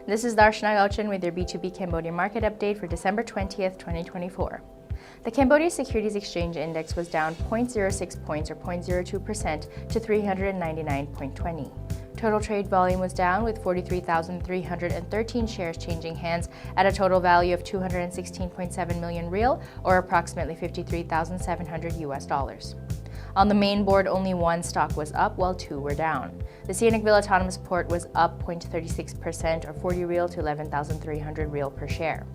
This is Darshana Gauchan with your B2B Cambodia Market update for December 20th, 2024. The Cambodia Securities Exchange Index was down 0.06 points or 0.02% to 399.20. Total trade volume was down with 43,313 shares changing hands at a total value of 216.7 million real or approximately $53,700. On the main board, only one stock was up while two were down. The Sihanoukville Autonomous Port was up 0.36% or 40 real to 11,300 real per share.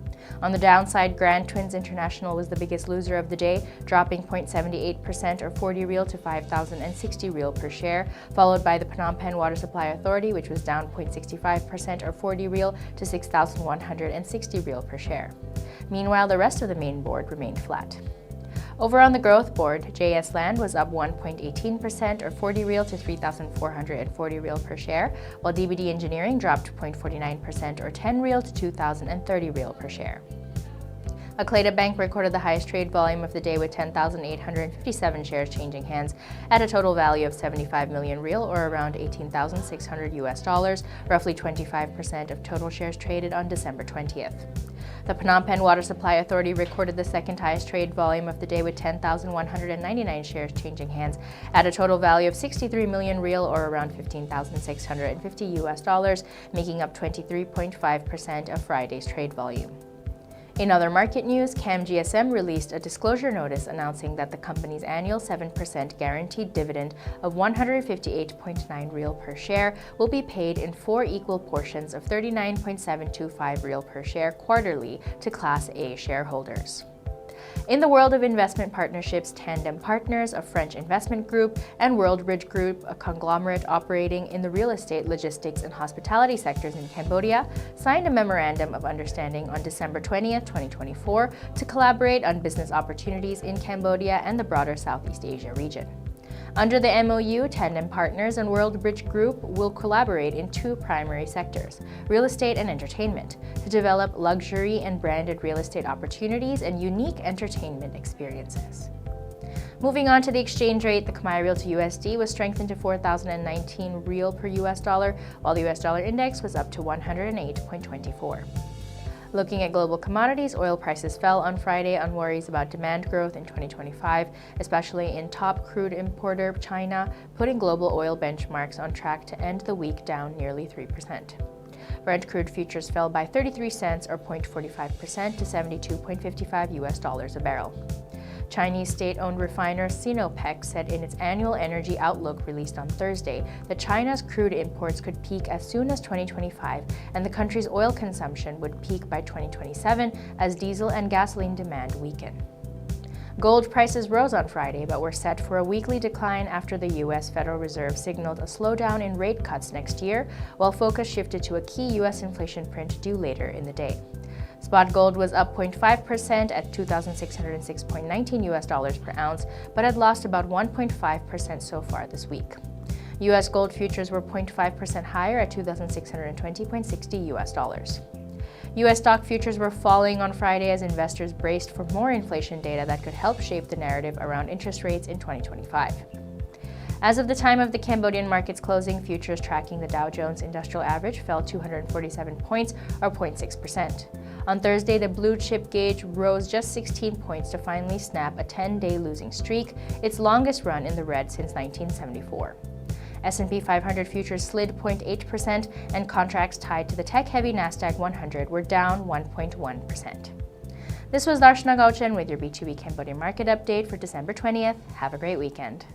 On the downside, Grand Twins International was the biggest loser of the day, dropping 0.78% or 40 real to 5,060 real per share, followed by the Phnom Penh Water Supply Authority, which was down 0.65% or 40 real to 6,160 real per share. Meanwhile, the rest of the main board remained flat. Over on the growth board, JS Land was up 1.18% or 40 real to 3,440 real per share, while DBD Engineering dropped 0.49% or 10 real to 2,030 real per share. Akleda Bank recorded the highest trade volume of the day with 10,857 shares changing hands at a total value of 75 million real or around $18,600, roughly 25% of total shares traded on December 20th. The Phnom Penh Water Supply Authority recorded the second highest trade volume of the day with 10,199 shares changing hands at a total value of 63 million real or around $15,650, making up 23.5% of Friday's trade volume. In other market news, CamGSM released a disclosure notice announcing that the company's annual 7% guaranteed dividend of 158.9 real per share will be paid in 4 equal portions of 39.725 real per share quarterly to Class A shareholders. In the world of investment partnerships, Tandem Partners, a French investment group, and WorldBridge Group, a conglomerate operating in the real estate, logistics, and hospitality sectors in Cambodia, signed a memorandum of understanding on December 20th, 2024 to collaborate on business opportunities in Cambodia and the broader Southeast Asia region. Under the MOU, Tandem Partners and WorldBridge Group will collaborate in 2 primary sectors, real estate and entertainment, to develop luxury and branded real estate opportunities and unique entertainment experiences. Moving on to the exchange rate, the Khmer Real to USD was strengthened to 4,019 real per US dollar, while the US dollar index was up to 108.24. Looking at global commodities, oil prices fell on Friday on worries about demand growth in 2025, especially in top crude importer China, putting global oil benchmarks on track to end the week down nearly 3%. Brent crude futures fell by 33 cents or 0.45% to $72.55 US dollars a barrel. Chinese state-owned refiner Sinopec said in its annual energy outlook released on Thursday that China's crude imports could peak as soon as 2025 and the country's oil consumption would peak by 2027 as diesel and gasoline demand weaken. Gold prices rose on Friday but were set for a weekly decline after the U.S. Federal Reserve signaled a slowdown in rate cuts next year, while focus shifted to a key U.S. inflation print due later in the day. Spot gold was up 0.5% at $2,606.19 US dollars per ounce, but had lost about 1.5% so far this week. US gold futures were 0.5% higher at $2,620.60 US dollars. US stock futures were falling on Friday as investors braced for more inflation data that could help shape the narrative around interest rates in 2025. As of the time of the Cambodian market's closing, futures tracking the Dow Jones Industrial Average fell 247 points or 0.6%. On Thursday, the blue chip gauge rose just 16 points to finally snap a 10-day losing streak, its longest run in the red since 1974. S&P 500 futures slid 0.8% and contracts tied to the tech-heavy Nasdaq 100 were down 1.1%. This was Darshana Gauchan with your B2B Cambodia Market update for December 20th. Have a great weekend.